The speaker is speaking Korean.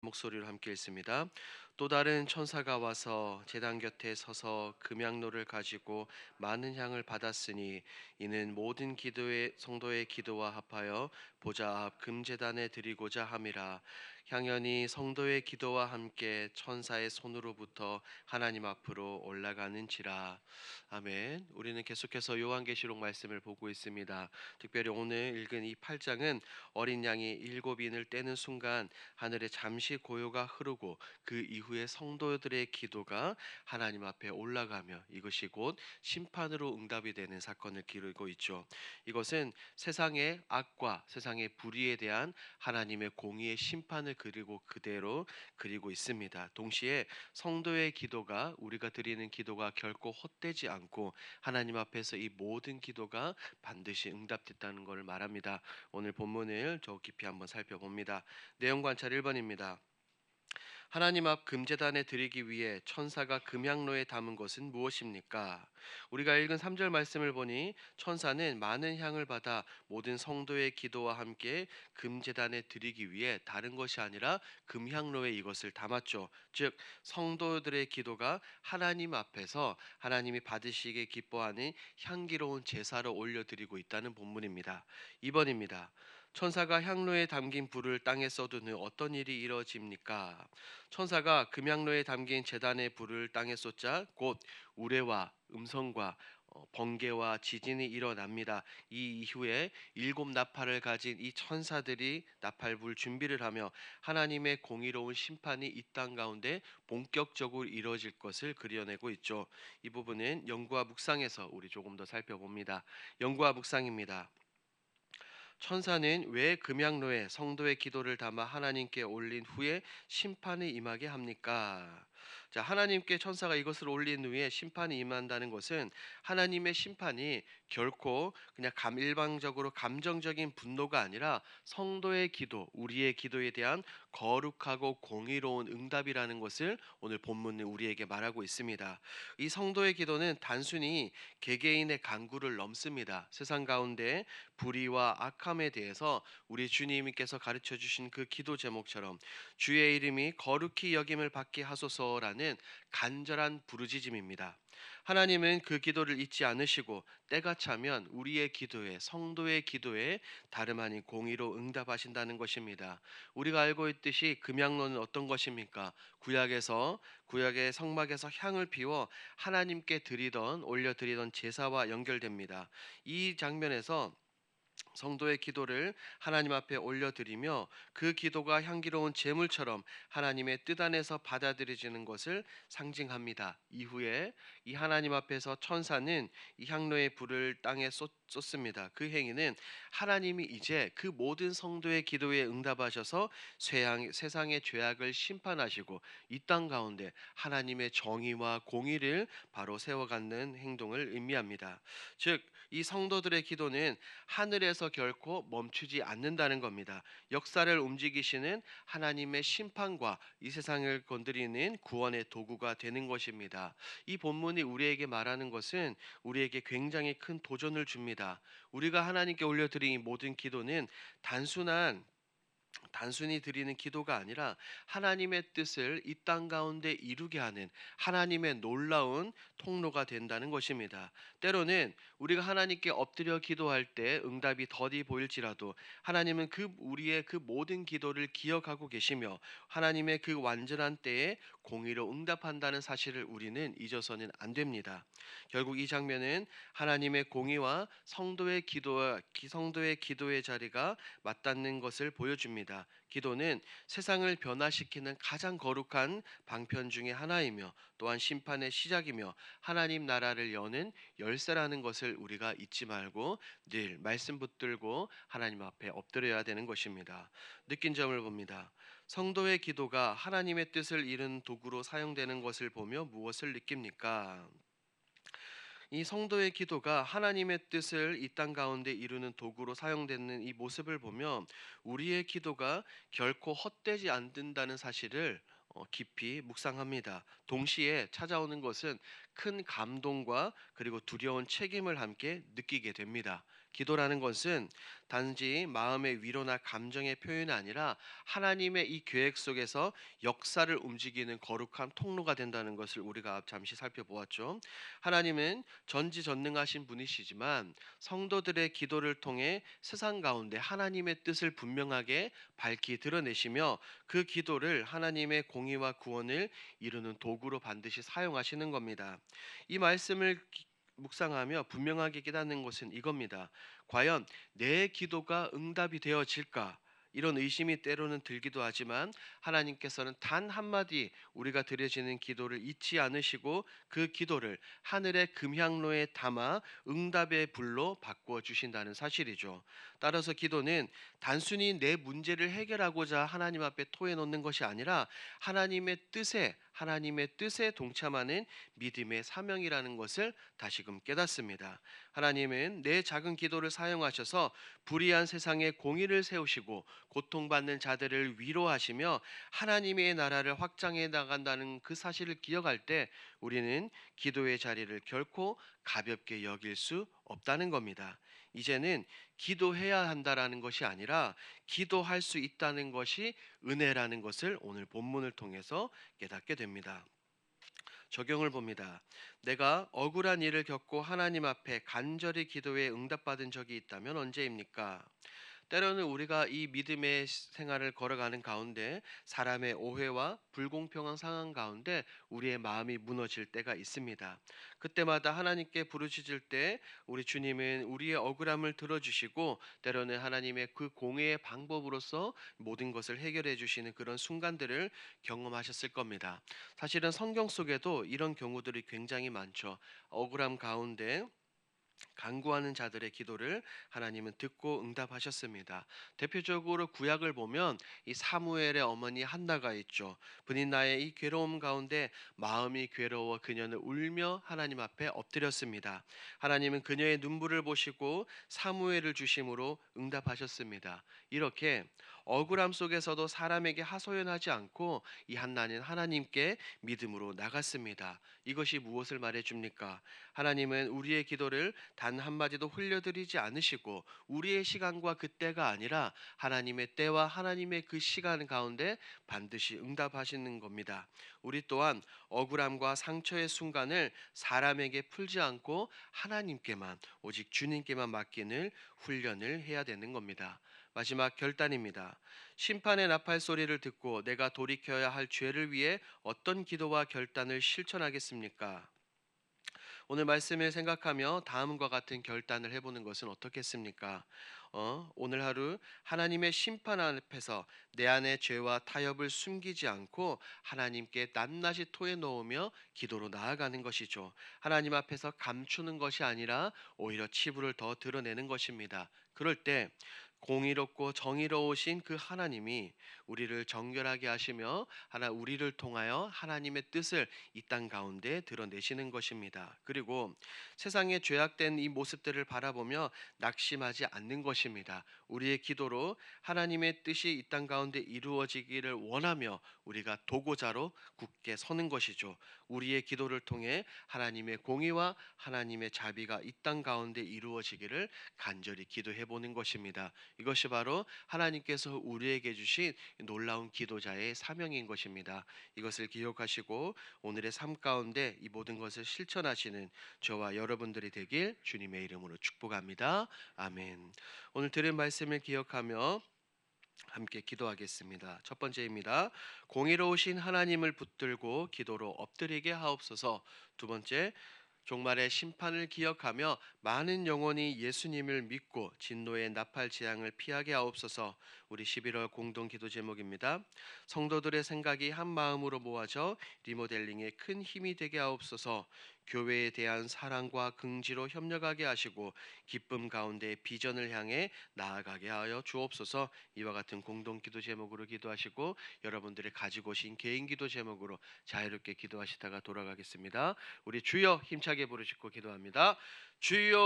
목소리로 함께 읽습니다. 또 다른 천사가 와서 제단 곁에 서서 금양로를 가지고 많은 향을 받았으니 이는 모든 기도의 성도의 기도와 합하여 보좌 앞 금제단에 드리고자 함이라. 향연이 성도의 기도와 함께 천사의 손으로부터 하나님 앞으로 올라가는지라. 아멘. 우리는 계속해서 요한계시록 말씀을 보고 있습니다. 특별히 오늘 읽은 이 8장은 어린 양이 일곱 인을 떼는 순간 하늘에 잠시 고요가 흐르고 그 이후에 성도들의 기도가 하나님 앞에 올라가며 이것이 곧 심판으로 응답이 되는 사건을 기르고 있죠. 이것은 세상의 악과 세상의 불의에 대한 하나님의 공의의 심판을 그대로 그리고 있습니다. 동시에 성도의 기도가 우리가 드리는 기도가 결코 헛되지 않고 하나님 앞에서 이 모든 기도가 반드시 응답됐다는 것을 말합니다. 오늘 본문을 더 깊이 한번 살펴봅니다. 내용 관찰 1번입니다. 하나님 앞 금제단에 드리기 위해 천사가 금향로에 담은 것은 무엇입니까? 우리가 읽은 3절 말씀을 보니 천사는 많은 향을 받아 모든 성도의 기도와 함께 금제단에 드리기 위해 다른 것이 아니라 금향로에 이것을 담았죠. 즉 성도들의 기도가 하나님 앞에서 하나님이 받으시기에 기뻐하는 향기로운 제사로 올려드리고 있다는 본문입니다. 2번입니다. 천사가 향로에 담긴 불을 땅에 쏟은 후 어떤 일이 이루어집니까? 천사가 금향로에 담긴 제단의 불을 땅에 쏟자 곧 우레와 음성과 번개와 지진이 일어납니다. 이 이후에 일곱 나팔을 가진 이 천사들이 나팔불 준비를 하며 하나님의 공의로운 심판이 이 땅 가운데 본격적으로 이루어질 것을 그려내고 있죠. 이 부분은 영과 묵상에서 우리 조금 더 살펴봅니다. 영과 묵상입니다. 천사는 왜 금양로에 성도의 기도를 담아 하나님께 올린 후에 심판이 임하게 합니까? 자, 하나님께 천사가 이것을 올린 후에 심판이 임한다는 것은 하나님의 심판이 결코 그냥 일방적으로 감정적인 분노가 아니라 성도의 기도, 우리의 기도에 대한 거룩하고 공의로운 응답이라는 것을 오늘 본문은 우리에게 말하고 있습니다. 이 성도의 기도는 단순히 개개인의 간구를 넘습니다. 세상 가운데 불의와 악함에 대해서 우리 주님께서 가르쳐 주신 그 기도 제목처럼 주의 이름이 거룩히 여김을 받게 하소서라는 간절한 부르짖음입니다. 하나님은 그 기도를 잊지 않으시고 때가 차면 우리의 기도에 성도의 기도에 다름 아닌 공의로 응답하신다는 것입니다. 우리가 알고 있듯이 금양로는 어떤 것입니까? 구약의 성막에서 향을 피워 하나님께 올려드리던 제사와 연결됩니다. 이 장면에서 성도의 기도를 하나님 앞에 올려드리며 그 기도가 향기로운 제물처럼 하나님의 뜻 안에서 받아들여지는 것을 상징합니다. 이후에 이 하나님 앞에서 천사는 이 향로의 불을 땅에 쏟습니다. 그 행위는 하나님이 이제 그 모든 성도의 기도에 응답하셔서 세상의 죄악을 심판하시고 이 땅 가운데 하나님의 정의와 공의를 바로 세워가는 행동을 의미합니다. 즉, 이 성도들의 기도는 하늘에서 결코 멈추지 않는다는 겁니다. 역사를 움직이시는 하나님의 심판과 이 세상을 건드리는 구원의 도구가 되는 것입니다. 이 본문이 우리에게 말하는 것은 우리에게 굉장히 큰 도전을 줍니다. 우리가 하나님께 올려드린 모든 기도는 단순히 드리는 기도가 아니라 하나님의 뜻을 이 땅 가운데 이루게 하는 하나님의 놀라운 통로가 된다는 것입니다. 때로는 우리가 하나님께 엎드려 기도할 때 응답이 더디 보일지라도 하나님은 우리의 그 모든 기도를 기억하고 계시며 하나님의 그 완전한 때에 공의로 응답한다는 사실을 우리는 잊어서는 안 됩니다. 결국 이 장면은 하나님의 공의와 성도의 기도의 자리가 맞닿는 것을 보여줍니다. 기도는 세상을 변화시키는 가장 거룩한 방편 중에 하나이며 또한 심판의 시작이며 하나님 나라를 여는 열쇠라는 것을 우리가 잊지 말고 늘 말씀 붙들고 하나님 앞에 엎드려야 되는 것입니다. 느낀 점을 봅니다. 성도의 기도가 하나님의 뜻을 이루는 도구로 사용되는 것을 보며 무엇을 느낍니까? 이 성도의 기도가 하나님의 뜻을 이 땅 가운데 이루는 도구로 사용되는 이 모습을 보면 우리의 기도가 결코 헛되지 않는다는 사실을 깊이 묵상합니다. 동시에 찾아오는 것은 큰 감동과 그리고 두려운 책임을 함께 느끼게 됩니다. 기도라는 것은 단지 마음의 위로나 감정의 표현이 아니라 하나님의 이 계획 속에서 역사를 움직이는 거룩한 통로가 된다는 것을 우리가 잠시 살펴보았죠. 하나님은 전지전능하신 분이시지만 성도들의 기도를 통해 세상 가운데 하나님의 뜻을 분명하게 밝히 드러내시며 그 기도를 하나님의 공의와 구원을 이루는 도구로 반드시 사용하시는 겁니다. 이 말씀을 묵상하며 분명하게 깨닫는 것은 이겁니다. 과연 내 기도가 응답이 되어질까? 이런 의심이 때로는 들기도 하지만 하나님께서는 단 한마디 우리가 드려지는 기도를 잊지 않으시고 그 기도를 하늘의 금향로에 담아 응답의 불로 바꾸어 주신다는 사실이죠. 따라서 기도는 단순히 내 문제를 해결하고자 하나님 앞에 토해 놓는 것이 아니라 하나님의 뜻에 동참하는 믿음의 사명이라는 것을 다시금 깨닫습니다. 하나님은 내 작은 기도를 사용하셔서 불의한 세상에 공의를 세우시고 고통받는 자들을 위로하시며 하나님의 나라를 확장해 나간다는 그 사실을 기억할 때 우리는 기도의 자리를 결코 가볍게 여길 수 없다는 겁니다. 이제는 기도해야 한다라는 것이 아니라 기도할 수 있다는 것이 은혜라는 것을 오늘 본문을 통해서 깨닫게 됩니다. 적용을 봅니다. 내가 억울한 일을 겪고 하나님 앞에 간절히 기도에 응답받은 적이 있다면 언제입니까? 때로는 우리가 이 믿음의 생활을 걸어가는 가운데 사람의 오해와 불공평한 상황 가운데 우리의 마음이 무너질 때가 있습니다. 그때마다 하나님께 부르짖을 때 우리 주님은 우리의 억울함을 들어주시고 때로는 하나님의 그 공의의 방법으로서 모든 것을 해결해 주시는 그런 순간들을 경험하셨을 겁니다. 사실은 성경 속에도 이런 경우들이 굉장히 많죠. 억울함 가운데 간구하는 자들의 기도를 하나님은 듣고 응답하셨습니다. 대표적으로 구약을 보면 이 사무엘의 어머니 한나가 있죠. 브닌나의 이 괴로움 가운데 마음이 괴로워 그녀는 울며 하나님 앞에 엎드렸습니다. 하나님은 그녀의 눈물을 보시고 사무엘을 주심으로 응답하셨습니다. 이렇게 억울함 속에서도 사람에게 하소연하지 않고 이 한나는 하나님께 믿음으로 나갔습니다. 이것이 무엇을 말해줍니까? 하나님은 우리의 기도를 단 한마디도 흘려드리지 않으시고 우리의 시간과 그때가 아니라 하나님의 때와 하나님의 그 시간 가운데 반드시 응답하시는 겁니다. 우리 또한 억울함과 상처의 순간을 사람에게 풀지 않고 하나님께만 오직 주님께만 맡기는 훈련을 해야 되는 겁니다. 마지막 결단입니다. 심판의 나팔 소리를 듣고 내가 돌이켜야 할 죄를 위해 어떤 기도와 결단을 실천하겠습니까? 오늘 말씀을 생각하며 다음과 같은 결단을 해보는 것은 어떻겠습니까? 오늘 하루 하나님의 심판 앞에서 내 안의 죄와 타협을 숨기지 않고 하나님께 낱낱이 토해 놓으며 기도로 나아가는 것이죠. 하나님 앞에서 감추는 것이 아니라 오히려 치부를 더 드러내는 것입니다. 그럴 때 공의롭고 정의로우신 그 하나님이 우리를 정결하게 하시며 우리를 통하여 하나님의 뜻을 이 땅 가운데 드러내시는 것입니다. 그리고 세상의 죄악된 이 모습들을 바라보며 낙심하지 않는 것입니다. 우리의 기도로 하나님의 뜻이 이 땅 가운데 이루어지기를 원하며 우리가 도고자로 굳게 서는 것이죠. 우리의 기도를 통해 하나님의 공의와 하나님의 자비가 이 땅 가운데 이루어지기를 간절히 기도해 보는 것입니다. 이것이 바로 하나님께서 우리에게 주신 놀라운 기도자의 사명인 것입니다. 이것을 기억하시고 오늘의 삶 가운데 이 모든 것을 실천하시는 저와 여러분들이 되길 주님의 이름으로 축복합니다. 아멘. 오늘 들은 말씀을 기억하며 함께 기도하겠습니다. 첫 번째입니다. 공의로우신 하나님을 붙들고 기도로 엎드리게 하옵소서. 두 번째, 종말의 심판을 기억하며 많은 영혼이 예수님을 믿고 진노의 나팔 재앙을 피하게 하옵소서. 우리 11월 공동 기도 제목입니다. 성도들의 생각이 한 마음으로 모아져 리모델링에 큰 힘이 되게 하옵소서. 교회에 대한 사랑과 긍지로 협력하게 하시고 기쁨 가운데 비전을 향해 나아가게 하여 주옵소서. 이와 같은 공동 기도 제목으로 기도하시고 여러분들이 가지고 오신 개인 기도 제목으로 자유롭게 기도하시다가 돌아가겠습니다. 우리 주여 힘차게 부르시고 기도합니다. 주여